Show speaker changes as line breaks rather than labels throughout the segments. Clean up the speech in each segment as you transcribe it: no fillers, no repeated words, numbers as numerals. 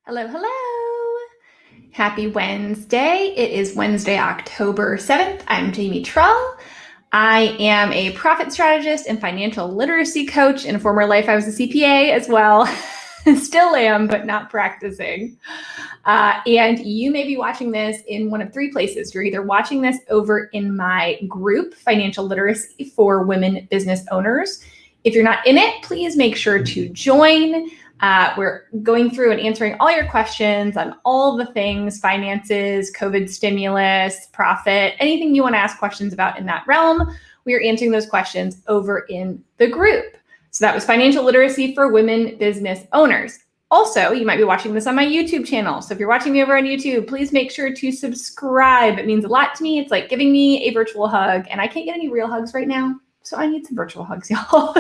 Hello, hello. Happy Wednesday. It is Wednesday, October 7th. I'm Jamie Trull. I am a profit strategist and financial literacy coach. In a former life, I was a CPA as well. Still am, but not practicing. And you may be watching this in one of three places. You're either watching this over in my group, Financial Literacy for Women Business Owners. If you're not in it, please make sure to join. We're going through and answering all your questions on all the things, finances, COVID stimulus, profit, anything you want to ask questions about in that realm. We are answering those questions over in the group. So that was Financial Literacy for Women Business Owners. Also, you might be watching this on my YouTube channel. So if you're watching me over on YouTube, please make sure to subscribe. It means a lot to me. It's like giving me a virtual hug, and I can't get any real hugs right now. So I need some virtual hugs, y'all.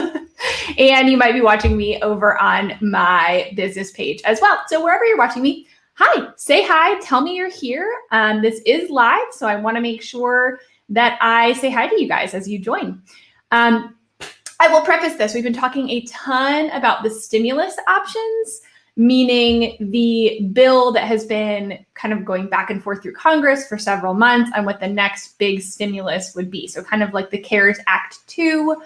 And you might be watching me over on my business page as well. So wherever you're watching me, hi, say hi, tell me you're here. This is live, so I want to make sure that I say hi to you guys as you join. I will preface this. We've been talking a ton about the stimulus options, meaning the bill that has been kind of going back and forth through Congress for several months and what the next big stimulus would be. So kind of like the CARES Act 2.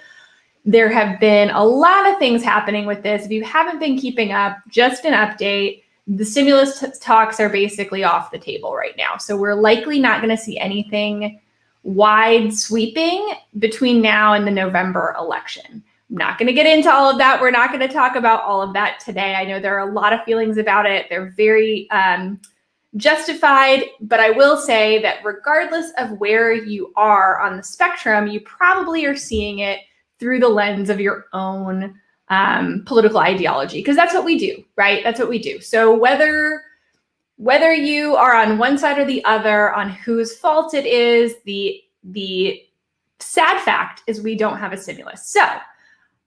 There have been a lot of things happening with this. If you haven't been keeping up, just an update, the stimulus talks are basically off the table right now. So we're likely not going to see anything wide sweeping between now and the November election. I'm not going to get into all of that. We're not going to talk about all of that today. I know there are a lot of feelings about it. They're very justified, but I will say that regardless of where you are on the spectrum, you probably are seeing it through the lens of your own political ideology, because that's what we do, right? That's what we do. So whether you are on one side or the other on whose fault it is, the sad fact is we don't have a stimulus. So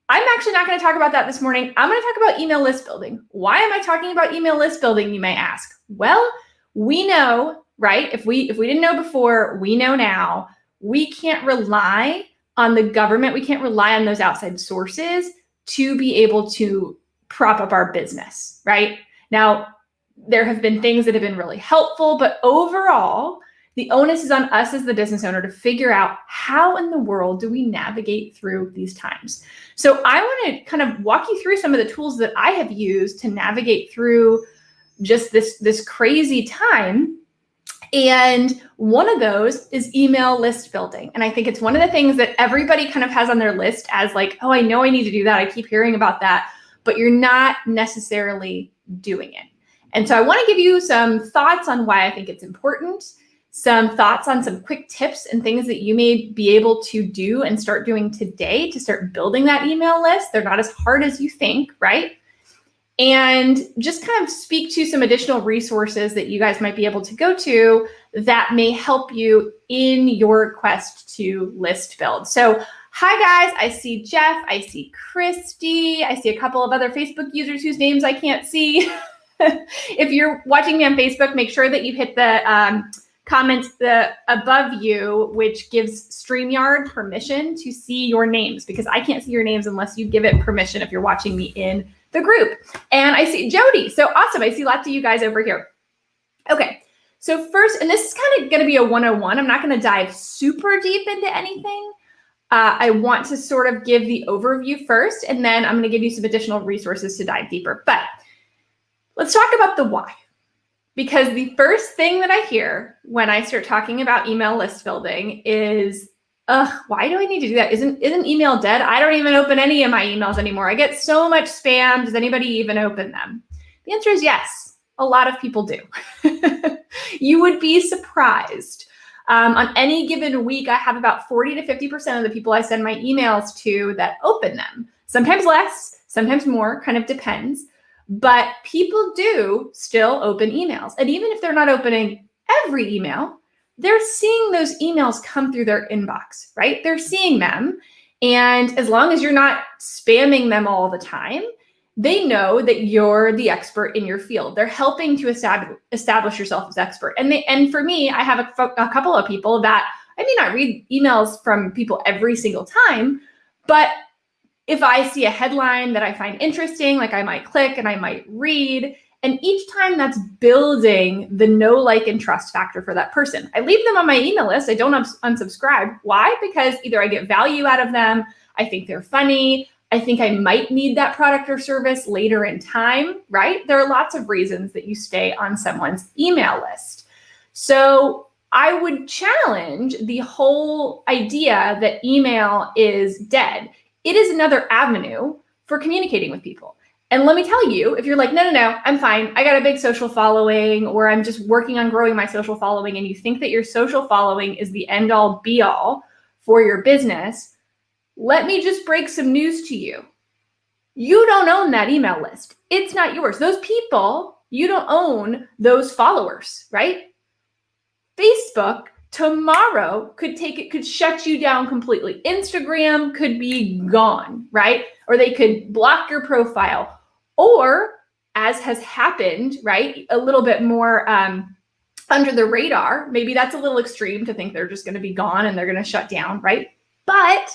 I'm actually not going to talk about that this morning. I'm going to talk about email list building. Why am I talking about email list building, you may ask? Well, we know, right? If we didn't know before, we know now. We can't rely on the government. We can't rely on those outside sources to be able to prop up our business, right? Now, there have been things that have been really helpful, but overall, the onus is on us as the business owner to figure out how in the world do we navigate through these times. So I want to kind of walk you through some of the tools that I have used to navigate through just this crazy time. And one of those is email list building. And I think it's one of the things that everybody kind of has on their list as like, oh, I know I need to do that. I keep hearing about that, but you're not necessarily doing it. And so I want to give you some thoughts on why I think it's important, some thoughts on some quick tips and things that you may be able to do and start doing today to start building that email list. They're not as hard as you think, right? And just kind of speak to some additional resources that you guys might be able to go to that may help you in your quest to list build. So hi guys, I see Jeff, I see Christy, I see a couple of other Facebook users whose names I can't see. If you're watching me on Facebook, make sure that you hit the comment above you, which gives StreamYard permission to see your names, because I can't see your names unless you give it permission if you're watching me in the group. And I see Jody. So awesome. I see lots of you guys over here. Okay. So first, and this is kind of going to be a 101. I'm not going to dive super deep into anything. I want to sort of give the overview first, and then I'm going to give you some additional resources to dive deeper. But let's talk about the why. Because the first thing that I hear when I start talking about email list building is, why do I need to do that? Isn't email dead? I don't even open any of my emails anymore. I get so much spam. Does anybody even open them? The answer is yes. A lot of people do. You would be surprised. On any given week, I have about 40 to 50% of the people I send my emails to that open them. Sometimes less, sometimes more, kind of depends. But people do still open emails. And even if they're not opening every email, they're seeing those emails come through their inbox, right? They're seeing them. And as long as you're not spamming them all the time, they know that you're the expert in your field. They're helping to establish yourself as expert. And for me, I have a couple of people that I may not read emails from people every single time, but if I see a headline that I find interesting, like I might click and I might read, And each time that's building the know, like, and trust factor for that person. I leave them on my email list. I don't unsubscribe. Why? Because either I get value out of them, I think they're funny, I think I might need that product or service later in time, right? There are lots of reasons that you stay on someone's email list. So I would challenge the whole idea that email is dead. It is another avenue for communicating with people. And let me tell you, if you're like, no, I'm fine, I got a big social following, or I'm just working on growing my social following, and you think that your social following is the end all be all for your business, let me just break some news to you. You don't own that email list. It's not yours. Those people, you don't own those followers, right? Facebook tomorrow could shut you down completely. Instagram could be gone, right? Or they could block your profile. Or, as has happened, right, a little bit more under the radar, maybe that's a little extreme to think they're just going to be gone and they're going to shut down, right? But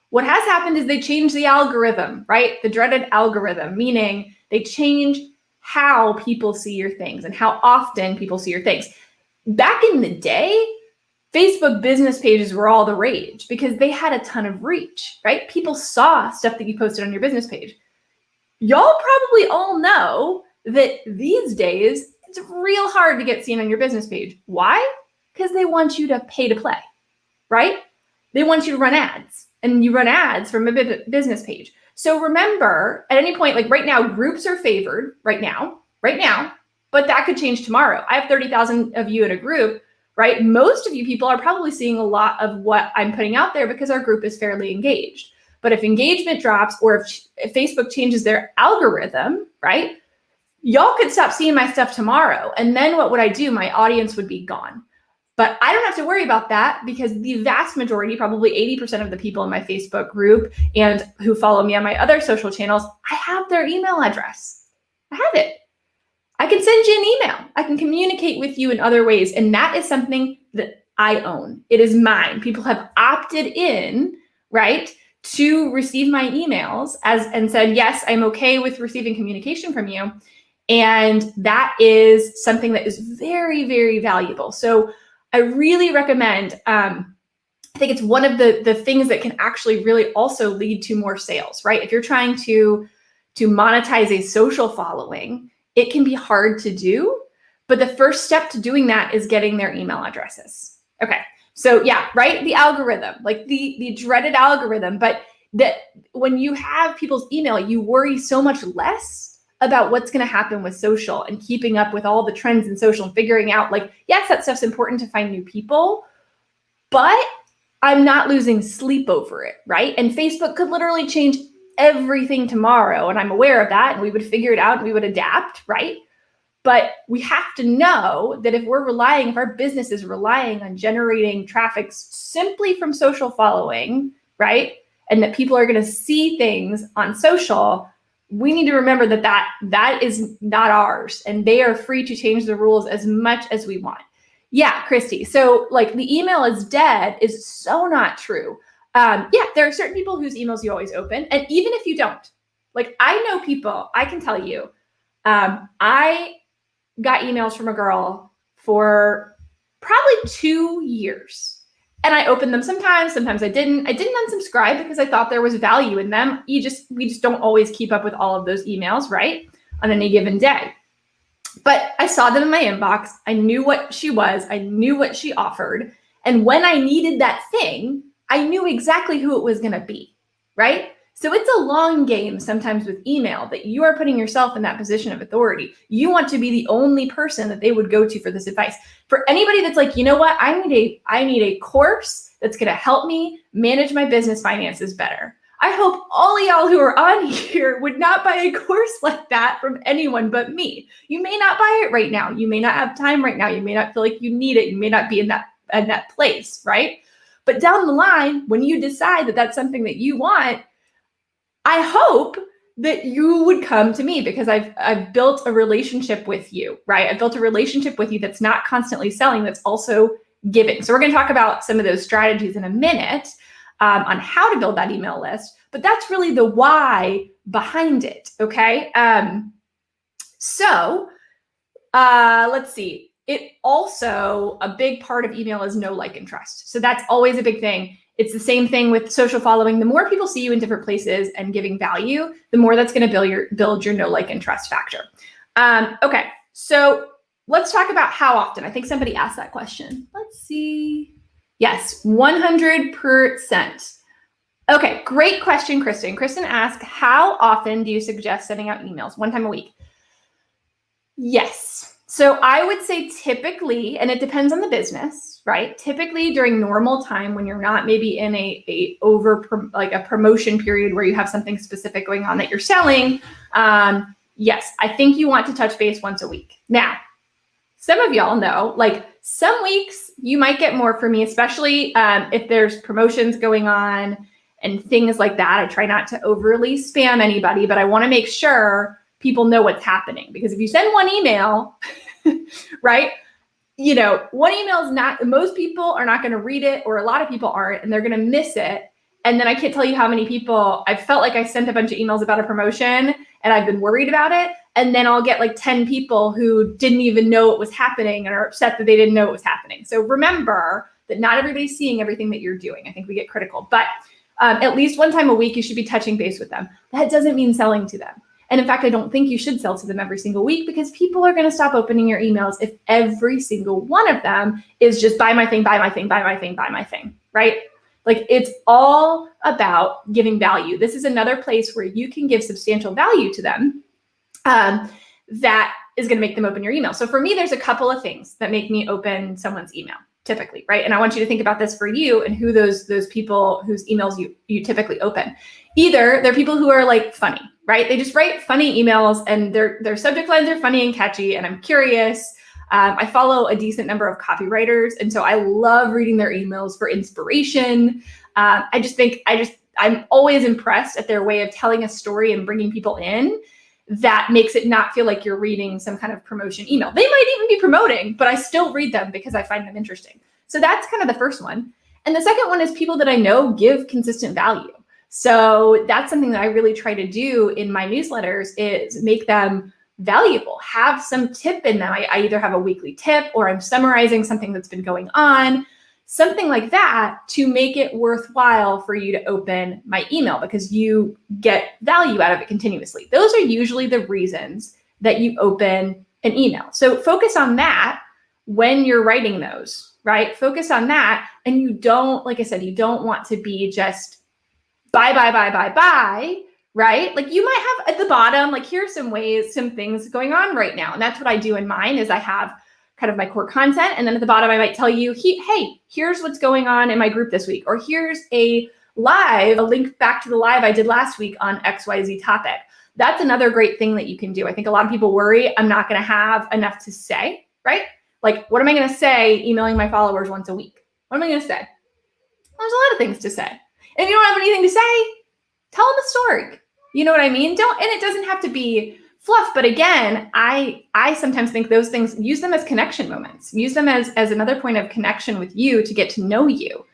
what has happened is they changed the algorithm, right? The dreaded algorithm, meaning they change how people see your things and how often people see your things. Back in the day, Facebook business pages were all the rage because they had a ton of reach, right? People saw stuff that you posted on your business page. Y'all probably all know that these days, it's real hard to get seen on your business page. Why? Because they want you to pay to play, right? They want you to run ads, and you run ads from a business page. So remember, at any point, like right now, groups are favored right now, but that could change tomorrow. I have 30,000 of you in a group, right? Most of you people are probably seeing a lot of what I'm putting out there because our group is fairly engaged. But if engagement drops, or if Facebook changes their algorithm, right, y'all could stop seeing my stuff tomorrow. And then what would I do? My audience would be gone. But I don't have to worry about that because the vast majority, probably 80% of the people in my Facebook group and who follow me on my other social channels, I have their email address. I have it. I can send you an email. I can communicate with you in other ways. And that is something that I own. It is mine. People have opted in, right, to receive my emails and said, yes, I'm okay with receiving communication from you. And that is something that is very, very valuable. So I really recommend, I think it's one of the things that can actually really also lead to more sales, right? If you're trying to monetize a social following, it can be hard to do, but the first step to doing that is getting their email addresses. Okay. So yeah, right? The algorithm, like the dreaded algorithm, but that when you have people's email, you worry so much less about what's going to happen with social and keeping up with all the trends in social and figuring out, like, yes, that stuff's important to find new people, but I'm not losing sleep over it, right? And Facebook could literally change everything tomorrow, and I'm aware of that, and we would figure it out and we would adapt, right? But we have to know that if our business is relying on generating traffic simply from social following, right? And that people are going to see things on social, we need to remember that is not ours, and they are free to change the rules as much as we want. Yeah, Christy. So like the email is dead is so not true. Yeah, there are certain people whose emails you always open. And even if you don't, like I know people, I can tell you, I got emails from a girl for probably 2 years. And I opened them sometimes I didn't. I didn't unsubscribe because I thought there was value in them. We just don't always keep up with all of those emails, right? On any given day. But I saw them in my inbox. I knew what she was. I knew what she offered. And when I needed that thing, I knew exactly who it was going to be, right? So it's a long game sometimes with email that you are putting yourself in that position of authority. You want to be the only person that they would go to for this advice. For anybody that's like, you know what, I need a course that's going to help me manage my business finances better. I hope all of y'all who are on here would not buy a course like that from anyone but me. You may not buy it right now. You may not have time right now. You may not feel like you need it. You may not be in that place, right? But down the line, when you decide that that's something that you want, I hope that you would come to me because I've built a relationship with you, right? I've built a relationship with you that's not constantly selling, that's also giving. So we're going to talk about some of those strategies in a minute on how to build that email list, but that's really the why behind it, okay? So Let's see. It also, a big part of email is know, like, and trust. So that's always a big thing. It's the same thing with social following. The more people see you in different places and giving value, the more that's going to build your know, like, and trust factor. Okay, so let's talk about how often. I think somebody asked that question. Let's see. Yes, 100%. Okay, great question, Kristen. Kristen asked, how often do you suggest sending out emails? 1 time a week? Yes. So I would say typically, and it depends on the business, right? Typically during normal time when you're not maybe in a promotion period where you have something specific going on that you're selling, yes, I think you want to touch base once a week. Now, some of y'all know, like some weeks you might get more from me, especially if there's promotions going on and things like that. I try not to overly spam anybody, but I want to make sure people know what's happening, because if you send one email, right, one email is not, most people are not going to read it, or a lot of people aren't, and they're going to miss it. And then I can't tell you how many people I felt like I sent a bunch of emails about a promotion and I've been worried about it. And then I'll get like 10 people who didn't even know it was happening and are upset that they didn't know it was happening. So remember that not everybody's seeing everything that you're doing. I think we get critical, but at least 1 time a week, you should be touching base with them. That doesn't mean selling to them. And in fact, I don't think you should sell to them every single week, because people are going to stop opening your emails if every single one of them is just buy my thing, buy my thing, buy my thing, buy my thing, right? Like, it's all about giving value. This is another place where you can give substantial value to them that is going to make them open your email. So for me, there's a couple of things that make me open someone's email typically, right? And I want you to think about this for you and who those people whose emails you typically open. Either they're people who are like funny, right? They just write funny emails and their subject lines are funny and catchy, and I'm curious. I follow a decent number of copywriters, and so I love reading their emails for inspiration. I'm always impressed at their way of telling a story and bringing people in that makes it not feel like you're reading some kind of promotion email. They might even be promoting, but I still read them because I find them interesting. So that's kind of the first one. And the second one is people that I know give consistent value. So that's something that I really try to do in my newsletters, is make them valuable, have some tip in them. I either have a weekly tip or I'm summarizing something that's been going on, something like that, to make it worthwhile for you to open my email, because you get value out of it continuously. Those are usually the reasons that you open an email. So focus on that when you're writing those, right? Focus on that. And you don't, like I said, you don't want to be just buy, right? Like you might have at the bottom, like here's some things going on right now. And that's what I do in mine, is I have kind of my core content. And then at the bottom, I might tell you, hey, here's what's going on in my group this week. Or here's a link back to the live I did last week on XYZ topic. That's another great thing that you can do. I think a lot of people worry, I'm not going to have enough to say, right? Like, what am I going to say emailing my followers once a week? What am I going to say? There's a lot of things to say. And if you don't have anything to say, tell them a story. You know what I mean? And it doesn't have to be fluff. But again, I sometimes think those things, use them as connection moments. Use them as another point of connection with you to get to know you,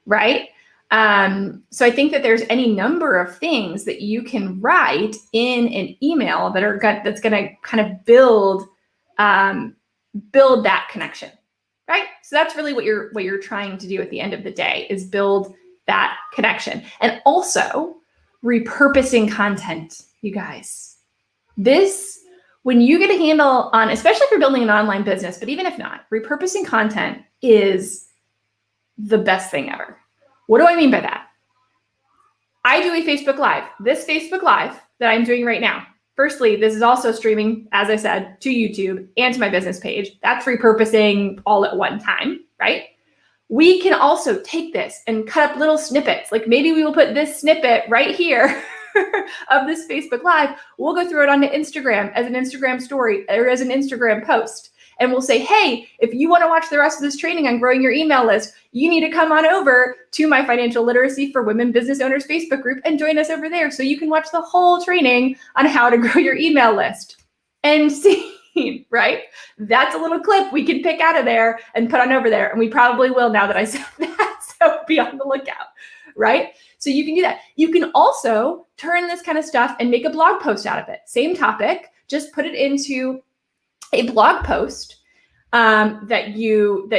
right? So I think that there's any number of things that you can write in an email that's going to kind of build that connection, right? So that's really what you're trying to do at the end of the day, is build that connection. And also repurposing content, you guys. This, when you get a handle on, especially if you're building an online business, but even if not, repurposing content is the best thing ever. What do I mean by that? I do a Facebook Live. This Facebook Live that I'm doing right now, firstly, this is also streaming, as I said, to YouTube and to my business page. That's repurposing all at one time, right? We can also take this and cut up little snippets. Like maybe we will put this snippet right here of this Facebook Live. We'll go through it onto Instagram as an Instagram story or as an Instagram post. And we'll say, hey, if you want to watch the rest of this training on growing your email list, you need to come on over to my Financial Literacy for Women Business Owners Facebook group and join us over there so you can watch the whole training on how to grow your email list. And see, right? That's a little clip we can pick out of there and put on over there. And we probably will now that I said that. So be on the lookout, right? So you can do that. You can also turn this kind of stuff and make a blog post out of it. Same topic, just put it into a blog post that you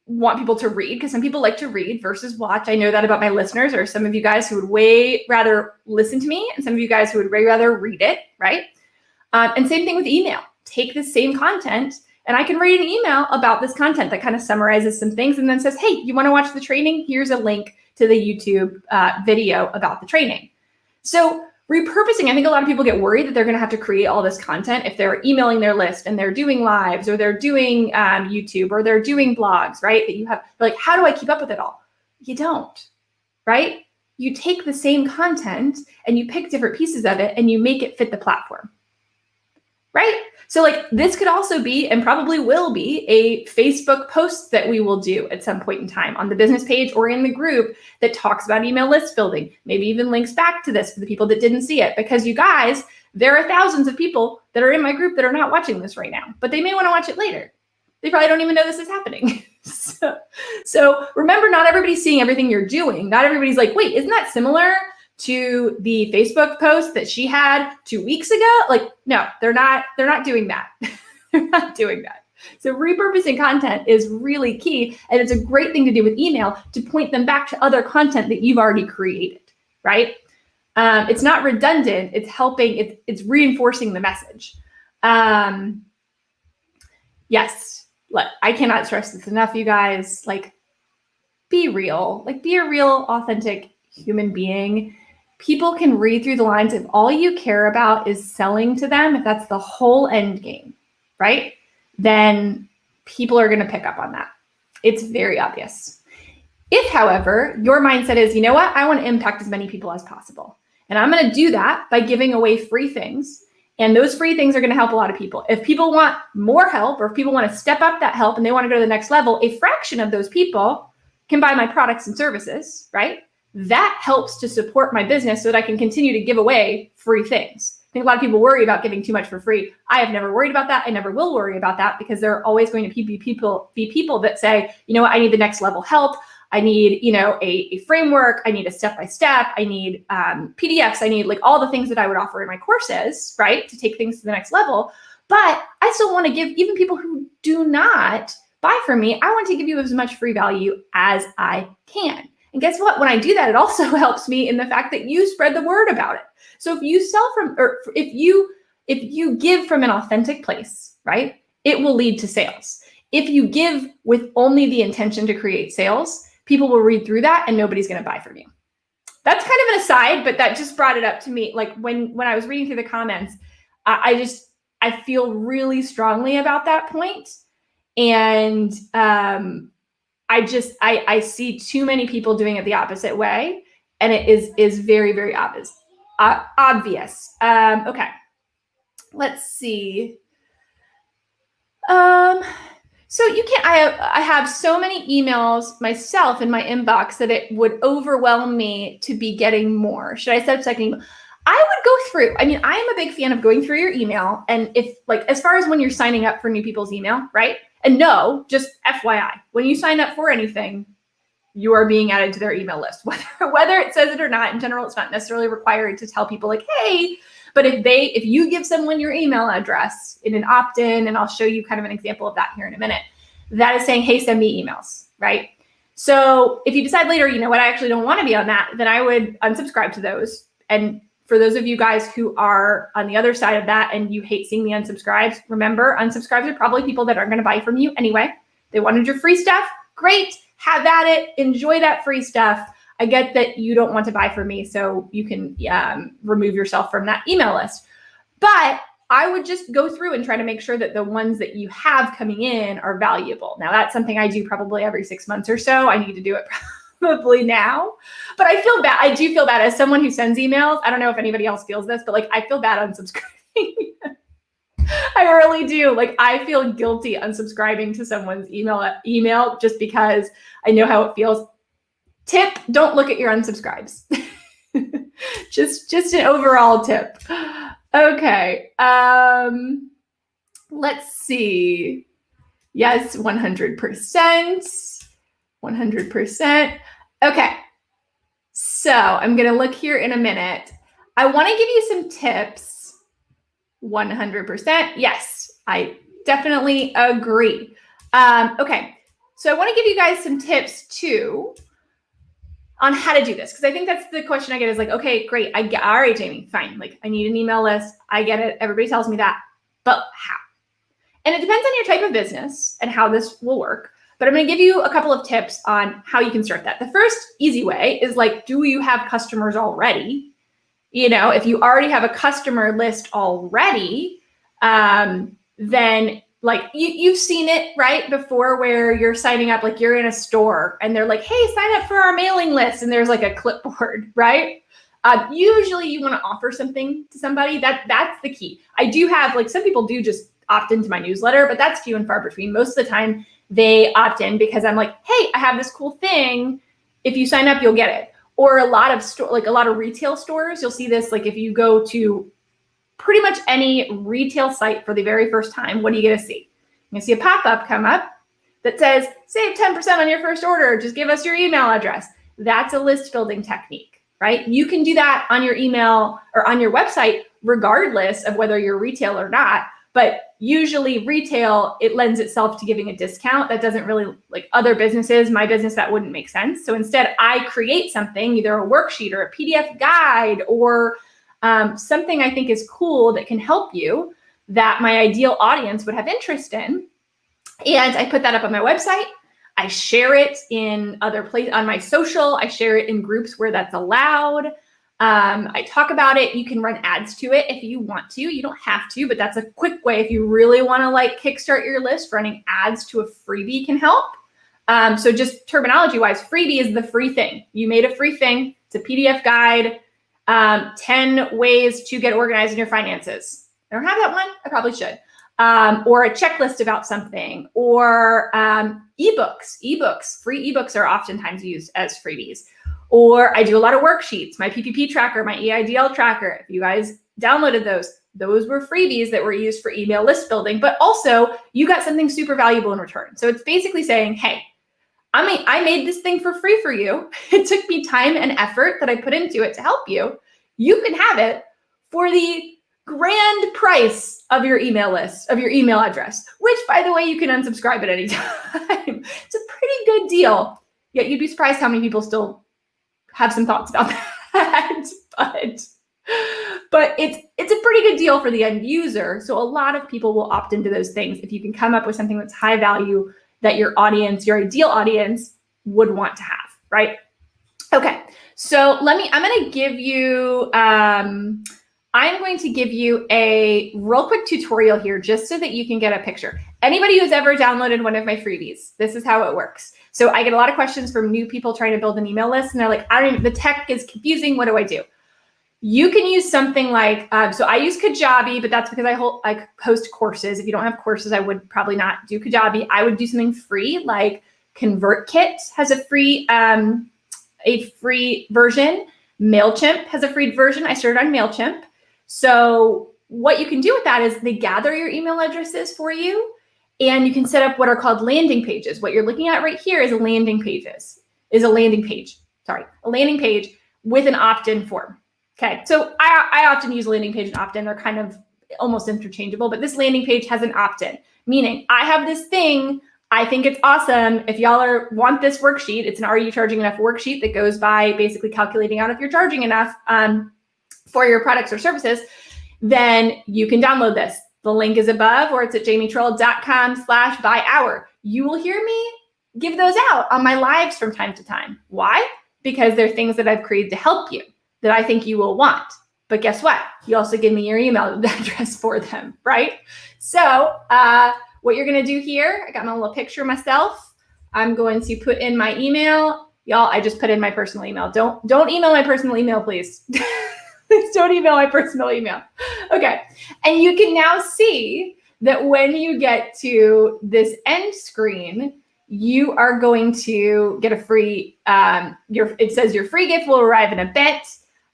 want people to read, because some people like to read versus watch. I know that about my listeners. There are some of you guys who would way rather listen to me, and some of you guys who would way rather read it, right? And same thing with email. Take the same content, and I can write an email about this content that kind of summarizes some things and then says, hey, you want to watch the training? Here's a link to the YouTube video about the training. So repurposing, I think a lot of people get worried that they're going to have to create all this content if they're emailing their list and they're doing lives, or they're doing YouTube, or they're doing blogs, right? That you have, like, how do I keep up with it all? You don't, right? You take the same content and you pick different pieces of it and you make it fit the platform, right? So like this could also be, and probably will be, a Facebook post that we will do at some point in time on the business page or in the group that talks about email list building, maybe even links back to this for the people that didn't see it. Because you guys, there are thousands of people that are in my group that are not watching this right now, but they may want to watch it later. They probably don't even know this is happening. So remember, not everybody's seeing everything you're doing. Not everybody's like, wait, isn't that similar to the Facebook post that she had 2 weeks ago? Like, no, they're not doing that. They're not doing that. So repurposing content is really key. And it's a great thing to do with email, to point them back to other content that you've already created, right? It's not redundant. It's helping, it's reinforcing the message. Yes, I cannot stress this enough, you guys. Like, be real. Like, be a real, authentic human being. People can read through the lines if all you care about is selling to them, if that's the whole end game, right? Then people are going to pick up on that. It's very obvious. If, however, your mindset is, you know what, I want to impact as many people as possible, and I'm going to do that by giving away free things, and those free things are going to help a lot of people. If people want more help, or if people want to step up that help and they want to go to the next level, a fraction of those people can buy my products and services, right? That helps to support my business so that I can continue to give away free things. I think a lot of people worry about giving too much for free. I have never worried about that. I never will worry about that, because there are always going to be people that say, you know what, I need the next level help. I need, a framework. I need a step-by-step. I need PDFs. I need like all the things that I would offer in my courses, right? To take things to the next level. But I still want to give even people who do not buy from me, I want to give you as much free value as I can. And guess what? When I do that, it also helps me in the fact that you spread the word about it. So if you sell from, or if you give from an authentic place, right, it will lead to sales. If you give with only the intention to create sales, people will read through that and nobody's going to buy from you. That's kind of an aside, but that just brought it up to me. Like when I was reading through the comments, I feel really strongly about that point. And I see too many people doing it the opposite way, and it is very, very obvious. Okay, let's see. So you can't. I have so many emails myself in my inbox that it would overwhelm me to be getting more. Should I set up second email? I would go through. I mean, I am a big fan of going through your email, and if like as far as when you're signing up for new people's email, right? And no, just FYI, when you sign up for anything, you are being added to their email list, whether it says it or not. In general, it's not necessarily required to tell people like, hey, but if you give someone your email address in an opt-in, and I'll show you kind of an example of that here in a minute, that is saying, hey, send me emails, right? So if you decide later, you know what, I actually don't want to be on that, then I would unsubscribe to those. And for those of you guys who are on the other side of that and you hate seeing the unsubscribes, remember, unsubscribes are probably people that aren't going to buy from you anyway. They wanted your free stuff. Great. Have at it. Enjoy that free stuff. I get that you don't want to buy from me, so you can remove yourself from that email list. But I would just go through and try to make sure that the ones that you have coming in are valuable. Now, that's something I do probably every 6 months or so. I need to do it probably now. But I feel bad. I do feel bad as someone who sends emails. I don't know if anybody else feels this, but like I feel bad unsubscribing. I really do. Like I feel guilty unsubscribing to someone's email just because I know how it feels. Tip, don't look at your unsubscribes. just an overall tip. Okay. Let's see. Yes, 100%. 100%. Okay. So I'm going to look here in a minute. I want to give you some tips. 100%. Yes. I definitely agree. Okay, so I want to give you guys some tips too on how to do this, because I think that's the question I get is like, okay, great, all right, Jamie, fine. Like, I need an email list. I get it. Everybody tells me that, but how? And it depends on your type of business and how this will work. But I'm going to give you a couple of tips on how you can start that. The first easy way is like, do you have customers already? You know, if you already have a customer list already, then like you've seen it right before where you're signing up, like you're in a store and they're like, hey, sign up for our mailing list. And there's like a clipboard, right? Usually you want to offer something to somebody. That's the key. I do have like some people do just opt into my newsletter, but that's few and far between. Most of the time they opt in because I'm like, hey, I have this cool thing. If you sign up, you'll get it. Or a lot of retail stores, you'll see this, like if you go to pretty much any retail site for the very first time, what are you going to see? You're going to see a pop-up come up that says, save 10% on your first order. Just give us your email address. That's a list building technique, right? You can do that on your email or on your website, regardless of whether you're retail or not. But usually retail, it lends itself to giving a discount. That doesn't really, like other businesses, my business, that wouldn't make sense. So instead I create something, either a worksheet or a PDF guide or something I think is cool that can help you, that my ideal audience would have interest in. And I put that up on my website. I share it in other places on my social. I share it in groups where that's allowed. I talk about it. You can run ads to it if you want to. You don't have to, but that's a quick way. If you really want to like kickstart your list, running ads to a freebie can help. So just terminology wise, freebie is the free thing. You made a free thing. It's a PDF guide. 10 ways to get organized in your finances. I don't have that one. I probably should. Or a checklist about something, or ebooks. Free ebooks are oftentimes used as freebies. Or I do a lot of worksheets, my PPP tracker, my EIDL tracker. If you guys downloaded those were freebies that were used for email list building, but also you got something super valuable in return. So it's basically saying, hey, I made this thing for free for you. It took me time and effort that I put into it to help you. You can have it for the grand price of your email list, of your email address, which, by the way, you can unsubscribe at any time. It's a pretty good deal. Yet you'd be surprised how many people still have some thoughts about that. But it's a pretty good deal for the end user. So a lot of people will opt into those things if you can come up with something that's high value that your audience, your ideal audience, would want to have, right? Okay, so I'm going to give you a real quick tutorial here just so that you can get a picture. Anybody who's ever downloaded one of my freebies, this is how it works. So I get a lot of questions from new people trying to build an email list, and they're like, the tech is confusing. What do I do? You can use something like, so I use Kajabi, but that's because I host courses. If you don't have courses, I would probably not do Kajabi. I would do something free, like ConvertKit has a free version. MailChimp has a free version. I started on MailChimp. So what you can do with that is they gather your email addresses for you, and you can set up what are called landing pages. What you're looking at right here is a landing page with an opt-in form. Okay, so I often use landing page and opt-in. They're kind of almost interchangeable, but this landing page has an opt-in, meaning I have this thing. I think it's awesome. If y'all want this worksheet, it's an Are You Charging Enough worksheet that goes by basically calculating out if you're charging enough for your products or services, then you can download this. The link is above, or it's at jamietrell.com/buy-hour. You will hear me give those out on my lives from time to time. Why? Because they're things that I've created to help you that I think you will want. But guess what? You also give me your email address for them, right? So what you're going to do here, I got my little picture of myself. I'm going to put in my email. Y'all, I just put in my personal email. Don't email my personal email, please. Please don't email my personal email. Okay. And you can now see that when you get to this end screen, you are going to get a free, it says your free gift will arrive in a bit.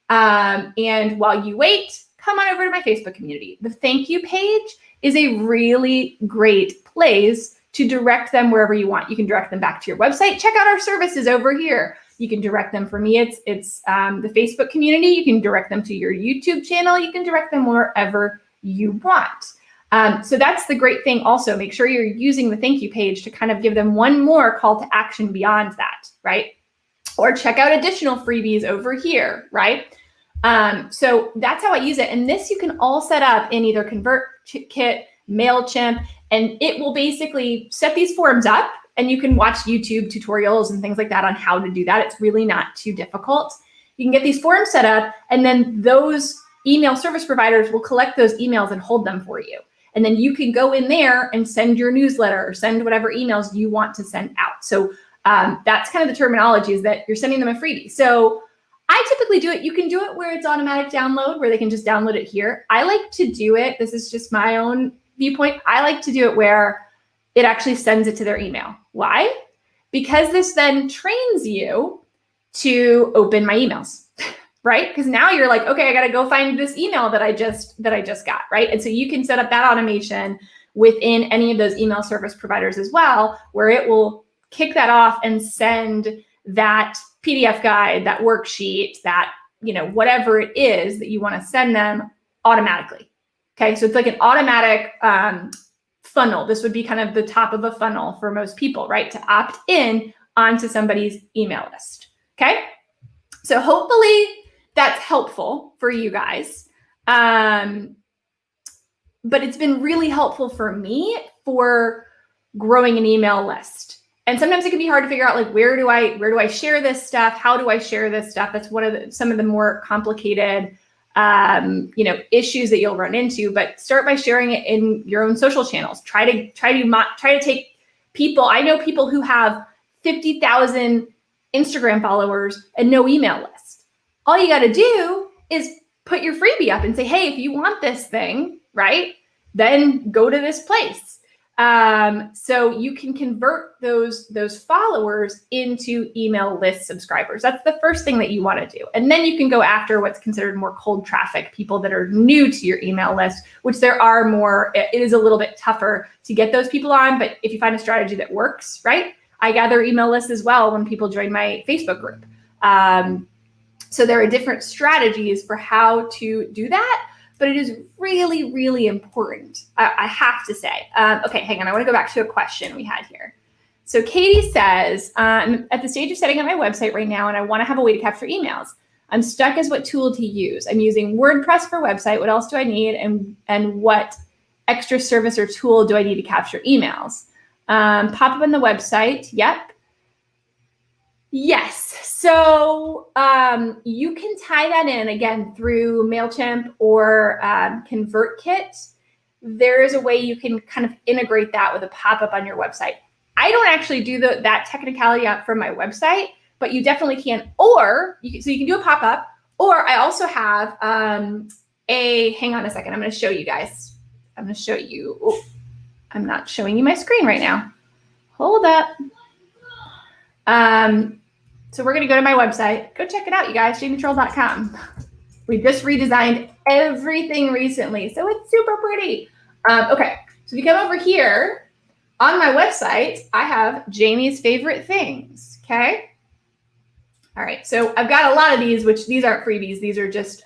And while you wait, come on over to my Facebook community. The thank you page is a really great place to direct them wherever you want. You can direct them back to your website. Check out our services over here. You can direct them, for me, it's the Facebook community. You can direct them to your YouTube channel. You can direct them wherever you want. So that's the great thing also. Make sure you're using the thank you page to kind of give them one more call to action beyond that, right? Or check out additional freebies over here, right? So that's how I use it. And this you can all set up in either ConvertKit, MailChimp, and it will basically set these forms up, and you can watch YouTube tutorials and things like that on how to do that. It's really not too difficult. You can get these forms set up, and then those email service providers will collect those emails and hold them for you. And then you can go in there and send your newsletter or send whatever emails you want to send out. So that's kind of the terminology, is that you're sending them a freebie. So I typically do it. You can do it where it's automatic download, where they can just download it here. I like to do it. This is just my own viewpoint. I like to do it where it actually sends it to their email. Why? Because this then trains you to open my emails, right? Because now you're like, okay, I got to go find this email that I just got, right? And so you can set up that automation within any of those email service providers as well, where it will kick that off and send that PDF guide, that worksheet, that, whatever it is that you want to send them automatically. Okay, so it's like an automatic funnel. This would be kind of the top of a funnel for most people, right? To opt in onto somebody's email list. Okay, so hopefully that's helpful for you guys. But it's been really helpful for me for growing an email list. And sometimes it can be hard to figure out, like, where do I share this stuff? How do I share this stuff? That's one of some of the more complicated issues that you'll run into. But start by sharing it in your own social channels. Try to take people. I know people who have 50,000 Instagram followers and no email list. All you got to do is put your freebie up and say, hey, if you want this thing, right, then go to this place. So you can convert those followers into email list subscribers. That's the first thing that you want to do. And then you can go after what's considered more cold traffic, people that are new to your email list, which there are more. It is a little bit tougher to get those people on, but if you find a strategy that works, right? I gather email lists as well when people join my Facebook group. So there are different strategies for how to do that. But it is really, really important, I have to say. Okay, hang on. I want to go back to a question we had here. So Katie says, I'm at the stage of setting up my website right now, and I want to have a way to capture emails. I'm stuck as what tool to use. I'm using WordPress for website. What else do I need? And what extra service or tool do I need to capture emails? Pop up on the website. Yep. Yes. So you can tie that in, again, through MailChimp or ConvertKit. There is a way you can kind of integrate that with a pop-up on your website. I don't actually do that technicality out from my website, but you definitely can. So you can do a pop-up, or I also have hang on a second. I'm going to show you guys. I'm going to show you. Oh, I'm not showing you my screen right now. Hold up. So we're going to go to my website. Go check it out, you guys, jamietroll.com. We just redesigned everything recently, so it's super pretty. Okay, so if you come over here on my website, I have Jamie's favorite things, okay? All right, so I've got a lot of these, which these aren't freebies. These are just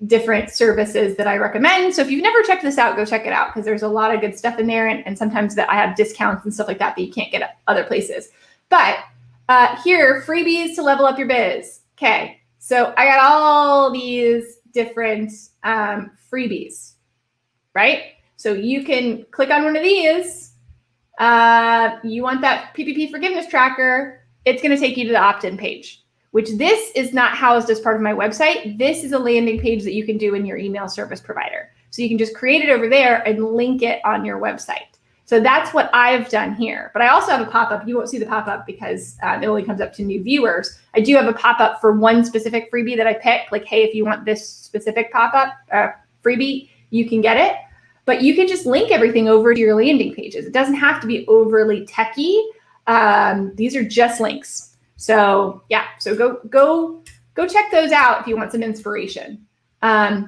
different services that I recommend. So if you've never checked this out, go check it out, because there's a lot of good stuff in there, and sometimes that I have discounts and stuff like that you can't get at other places. But here, freebies to level up your biz. Okay, so I got all these different freebies, right? So you can click on one of these. You want that PPP forgiveness tracker. It's going to take you to the opt-in page, which this is not housed as part of my website. This is a landing page that you can do in your email service provider. So you can just create it over there and link it on your website. So that's what I've done here. But I also have a pop-up. You won't see the pop-up because it only comes up to new viewers. I do have a pop-up for one specific freebie that I pick. Like, hey, if you want this specific pop-up freebie, you can get it. But you can just link everything over to your landing pages. It doesn't have to be overly techy. These are just links. So yeah, so go check those out if you want some inspiration. So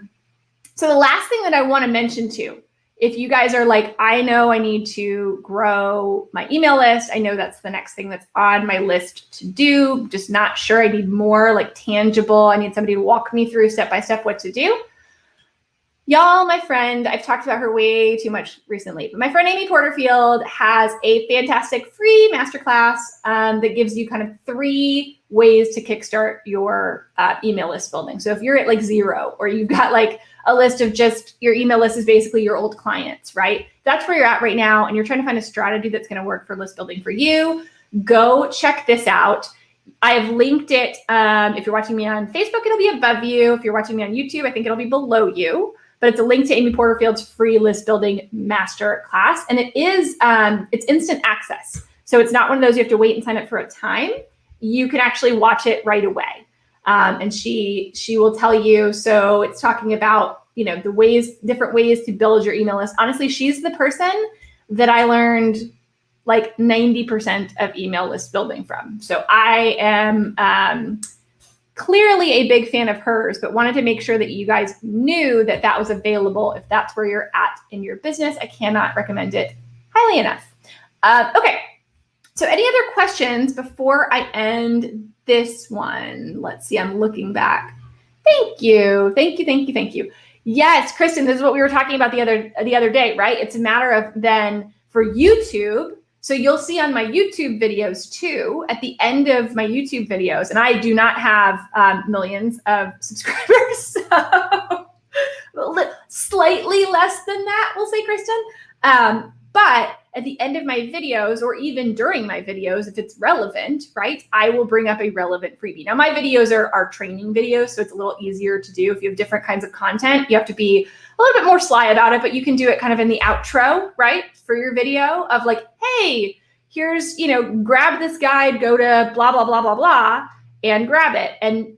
the last thing that I want to mention too, if you guys are like, I know I need to grow my email list. I know that's the next thing that's on my list to do. Just not sure. I need more like tangible. I need somebody to walk me through step by step what to do. Y'all, my friend, I've talked about her way too much recently, but my friend Amy Porterfield has a fantastic free masterclass that gives you kind of 3 ways to kickstart your email list building. So if you're at like 0, or you've got like a list of just your email list is basically your old clients, right? That's where you're at right now, and you're trying to find a strategy that's going to work for list building for you. Go check this out. I have linked it. If you're watching me on Facebook, it'll be above you. If you're watching me on YouTube, I think it'll be below you. But it's a link to Amy Porterfield's free list building master class. And it is, it's instant access. So it's not one of those you have to wait and sign up for a time. You can actually watch it right away. And she will tell you, so it's talking about, the different ways to build your email list. Honestly, she's the person that I learned like 90% of email list building from. So I am clearly a big fan of hers, but wanted to make sure that you guys knew that that was available if that's where you're at in your business. I cannot recommend it highly enough. Okay, so any other questions before I end this one? Let's see, I'm looking back. Thank you. Yes, Kristen, this is what we were talking about the other day, right? It's a matter of then for YouTube. So you'll see on my YouTube videos too, at the end of my YouTube videos, and I do not have millions of subscribers, so slightly less than that, we'll say, Kristen. But at the end of my videos, or even during my videos, if it's relevant, right, I will bring up a relevant freebie. Now, my videos are training videos, so it's a little easier to do. If you have different kinds of content, you have to be a little bit more sly about it, but you can do it kind of in the outro, right, for your video of like, hey, here's, grab this guide, go to blah, blah, blah, blah, blah, and grab it. And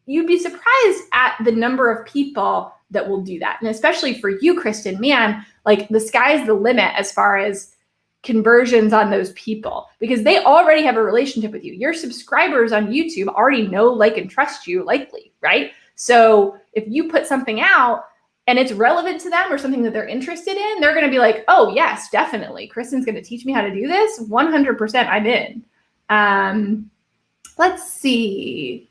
you'd be surprised at the number of people that will do that. And especially for you, Kristen, man, like the sky's the limit as far as conversions on those people, because they already have a relationship with you. Your subscribers on YouTube already know, like, and trust you, likely, right? So if you put something out and it's relevant to them or something that they're interested in, they're going to be like, oh, yes, definitely. Kristen's going to teach me how to do this. 100% I'm in. Let's see.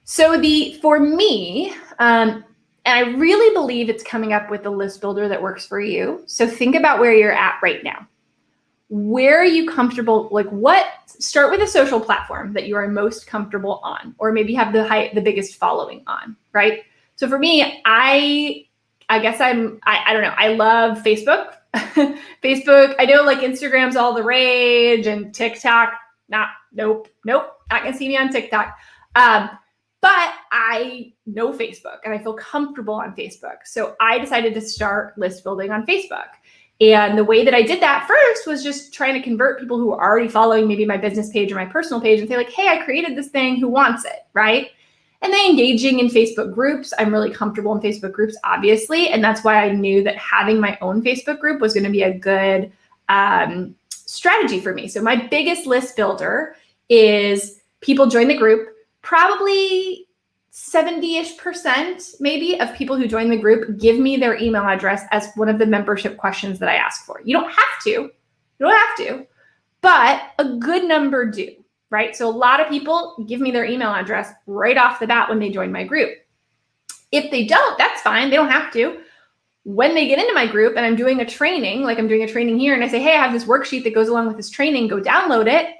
So for me, and I really believe it's coming up with a list builder that works for you. So think about where you're at right now. Where are you comfortable? Like, start with a social platform that you are most comfortable on, or maybe have the biggest following on, right? So for me, I guess I don't know. I love Facebook. Facebook, I know, like, Instagram's all the rage, and TikTok, nope, not gonna see me on TikTok. But I know Facebook and I feel comfortable on Facebook. So I decided to start list building on Facebook. And the way that I did that first was just trying to convert people who are already following maybe my business page or my personal page and say, like, hey, I created this thing, who wants it, right? And then engaging in Facebook groups. I'm really comfortable in Facebook groups, obviously. And that's why I knew that having my own Facebook group was going to be a good strategy for me. So my biggest list builder is people join the group. Probably 70-ish% maybe of people who join the group give me their email address as one of the membership questions that I ask for. You don't have to, but a good number do, right? So a lot of people give me their email address right off the bat when they join my group. If they don't, that's fine. They don't have to. When they get into my group and I'm doing a training, like I'm doing a training here, and I say, hey, I have this worksheet that goes along with this training, go download it.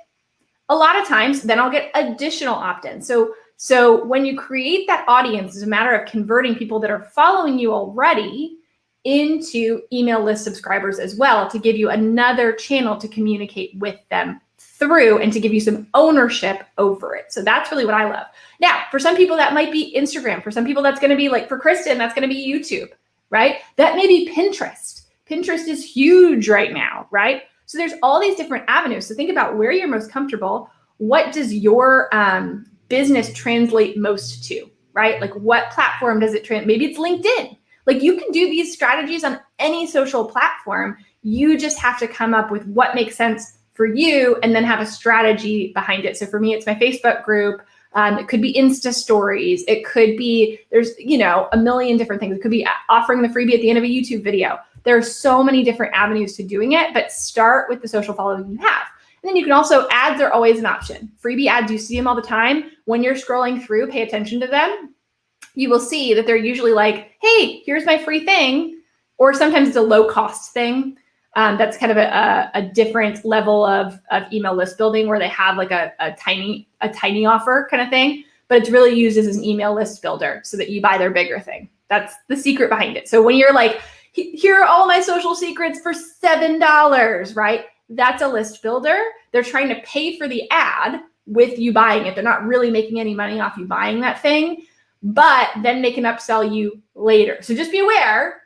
A lot of times, then I'll get additional opt-ins. So when you create that audience, it's a matter of converting people that are following you already into email list subscribers as well, to give you another channel to communicate with them through and to give you some ownership over it. So that's really what I love. Now, for some people, that might be Instagram. For some people, that's going to be, like, for Kristen, that's going to be YouTube, right? That may be Pinterest. Pinterest is huge right now, right? So there's all these different avenues. So think about where you're most comfortable. What does your business translate most to, right? Like, what platform does it maybe it's LinkedIn. Like, you can do these strategies on any social platform. You just have to come up with what makes sense for you and then have a strategy behind it. So for me, it's my Facebook group. It could be Insta stories. It could be, there's, a million different things. It could be offering the freebie at the end of a YouTube video. There are so many different avenues to doing it, but start with the social following you have. And then you can also, ads are always an option. Freebie ads, you see them all the time. When you're scrolling through, pay attention to them. you will see that they're usually like, hey, here's my free thing. Or sometimes it's a low cost thing. That's kind of a different level of email list building where they have like a tiny offer kind of thing, but it's really used as an email list builder so that you buy their bigger thing. That's the secret behind it. So when you're like, here are all my social secrets for $7, right? That's a list builder. They're trying to pay for the ad with you buying it. They're not really making any money off you buying that thing, but then they can upsell you later. So just be aware,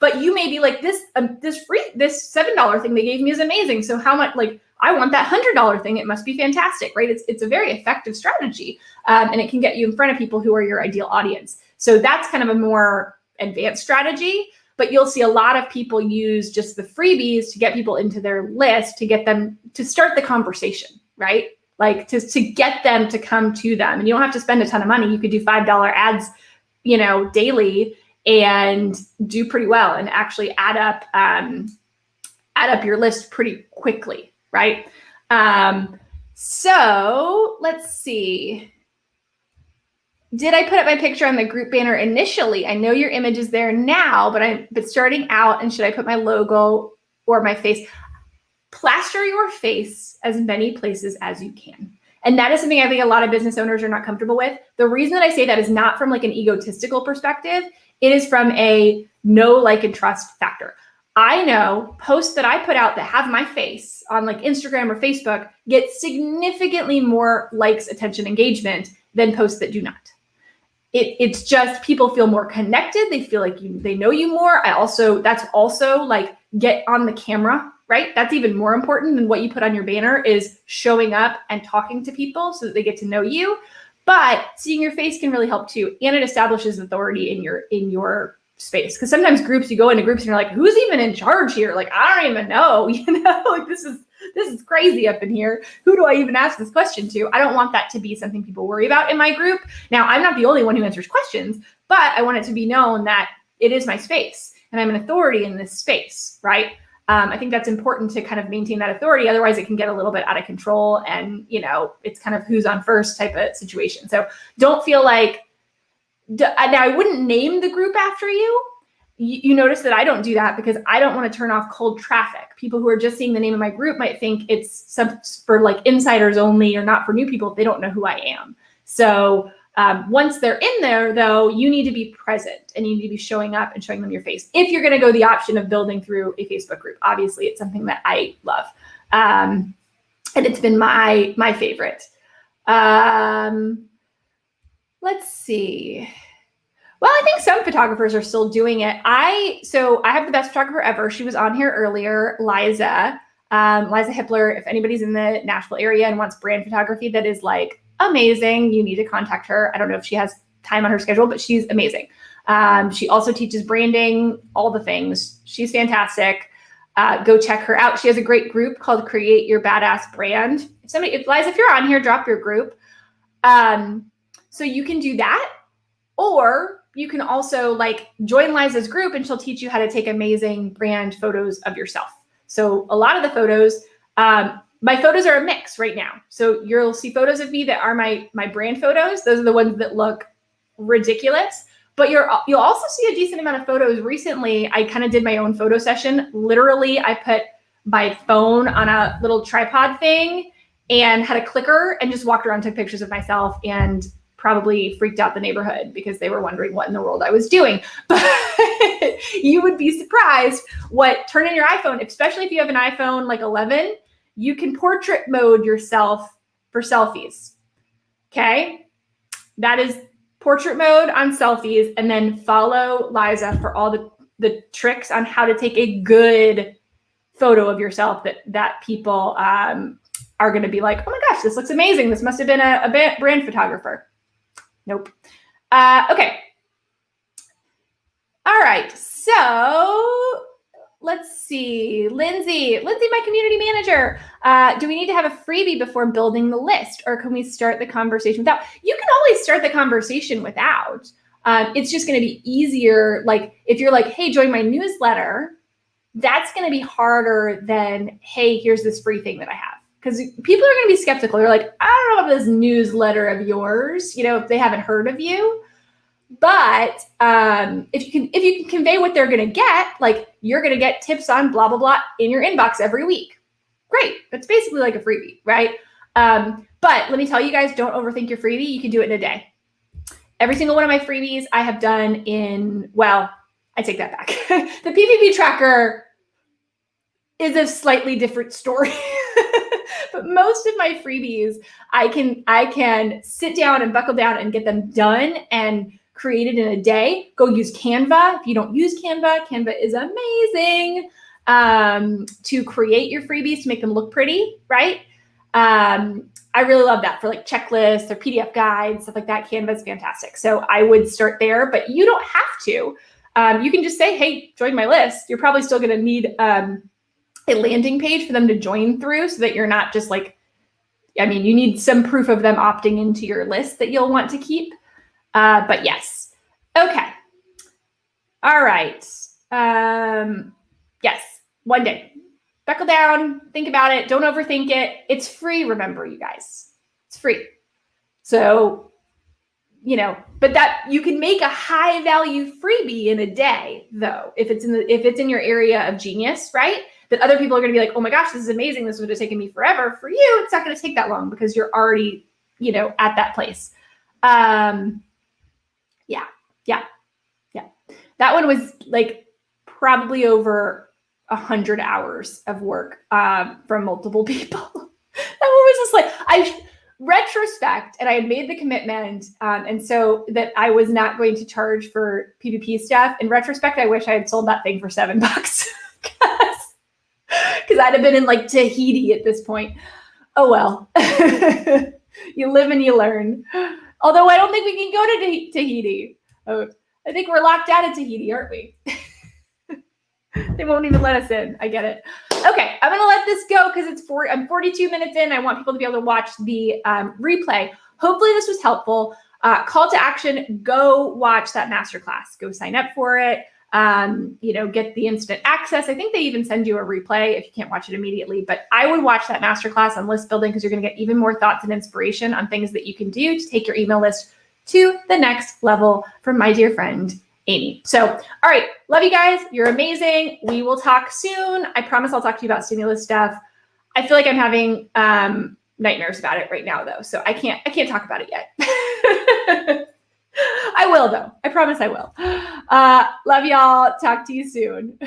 but you may be like, this $7 thing they gave me is amazing. So how much, like, I want that $100 thing. It must be fantastic, right? It's a very effective strategy. And it can get you in front of people who are your ideal audience. So that's kind of a more advanced strategy, but you'll see a lot of people use just the freebies to get people into their list, to get them to start the conversation, right? Like to get them to come to them. And you don't have to spend a ton of money. You could do $5 ads, daily and do pretty well and actually add up your list pretty quickly, right? So let's see. Did I put up my picture on the group banner initially? I know your image is there now, but starting out, and should I put my logo or my face? Plaster your face as many places as you can. And that is something I think a lot of business owners are not comfortable with. The reason that I say that is not from like an egotistical perspective. It is from a know, like, and trust factor. I know posts that I put out that have my face on like Instagram or Facebook get significantly more likes, attention, engagement than posts that do not. It's just people feel more connected. They feel like they know you more. That's also like get on the camera, right? That's even more important than what you put on your banner is showing up and talking to people so that they get to know you. But seeing your face can really help too. And it establishes authority in your space. Because sometimes you go into groups and you're like, who's even in charge here? Like, I don't even know, like this is crazy up in here. Who do I even ask this question to? I don't want that to be something people worry about in my group. Now, I'm not the only one who answers questions, but I want it to be known that it is my space and I'm an authority in this space, right? I think that's important to kind of maintain that authority. Otherwise, it can get a little bit out of control and, it's kind of who's on first type of situation. So don't feel like, now I wouldn't name the group after you. You notice that I don't do that because I don't want to turn off cold traffic. People who are just seeing the name of my group might think it's for like insiders only or not for new people if they don't know who I am. So once they're in there, though, you need to be present and you need to be showing up and showing them your face. If you're going to go the option of building through a Facebook group, obviously it's something that I love. And it's been my favorite. Let's see. Well, I think some photographers are still doing it. I have the best photographer ever. She was on here earlier, Liza Hippler. If anybody's in the Nashville area and wants brand photography that is like amazing, you need to contact her. I don't know if she has time on her schedule, but she's amazing. She also teaches branding, all the things. She's fantastic. Go check her out. She has a great group called Create Your Badass Brand. Liza, if you're on here, drop your group. So you can do that, or you can also like join Liza's group and she'll teach you how to take amazing brand photos of yourself. So a lot of the photos, my photos are a mix right now. So you'll see photos of me that are my brand photos. Those are the ones that look ridiculous, but you'll also see a decent amount of photos. Recently, I kind of did my own photo session. Literally, I put my phone on a little tripod thing and had a clicker and just walked around, took pictures of myself, and probably freaked out the neighborhood because they were wondering what in the world I was doing. But you would be surprised turn in your iPhone, especially if you have an iPhone like 11, you can portrait mode yourself for selfies. Okay. That is portrait mode on selfies, and then follow Liza for all the tricks on how to take a good photo of yourself that people are going to be like, oh my gosh, this looks amazing. This must have been a brand photographer. Nope. Okay. All right. So let's see. Lindsay, my community manager. Do we need to have a freebie before building the list, or can we start the conversation without? You can always start the conversation without. It's just going to be easier. Like if you're like, hey, join my newsletter, that's going to be harder than, hey, here's this free thing that I have. Because people are going to be skeptical. They're like, I don't know about this newsletter of yours, if they haven't heard of you. But if you can convey what they're going to get, like you're going to get tips on blah, blah, blah in your inbox every week. Great. That's basically like a freebie, right? But let me tell you guys, don't overthink your freebie. You can do it in a day. Every single one of my freebies I have done in, well, I take that back. The PPP tracker is a slightly different story. But most of my freebies, I can sit down and buckle down and get them done and created in a day. Go use Canva. If you don't use Canva, Canva is amazing to create your freebies, to make them look pretty, right? I really love that for like checklists or PDF guides, stuff like that. Canva is fantastic. So I would start there, but you don't have to. You can just say, hey, join my list. You're probably still going to need a landing page for them to join through so that you're not just like, I mean, you need some proof of them opting into your list that you'll want to keep. But yes. Okay. All right. Yes. One day. Buckle down. Think about it. Don't overthink it. It's free. Remember, you guys, it's free. So, but that you can make a high value freebie in a day though, if it's in your area of genius, right? That other people are going to be like, oh my gosh, this is amazing. This would have taken me forever. For you, it's not going to take that long because you're already, at that place. Yeah. That one was like probably over 100 hours of work from multiple people. That one was just like, retrospect, and I had made the commitment, and so that I was not going to charge for PPP stuff. In retrospect, I wish I had sold that thing for $7 because I'd have been in like Tahiti at this point. Oh well, you live and you learn. Although I don't think we can go to Tahiti. Oh, I think we're locked out of Tahiti, aren't we? They won't even let us in. I get it. Okay, I'm going to let this go because I'm 42 minutes in. I want people to be able to watch the replay. Hopefully this was helpful. Call to action, go watch that masterclass. Go sign up for it. Get the instant access. I think they even send you a replay if you can't watch it immediately. But I would watch that masterclass on list building because you're going to get even more thoughts and inspiration on things that you can do to take your email list to the next level from my dear friend, Amy. So, all right. Love you guys. You're amazing. We will talk soon. I promise I'll talk to you about stimulus stuff. I feel like I'm having nightmares about it right now, though. So I can't talk about it yet. I will, though. I promise I will. Love y'all. Talk to you soon.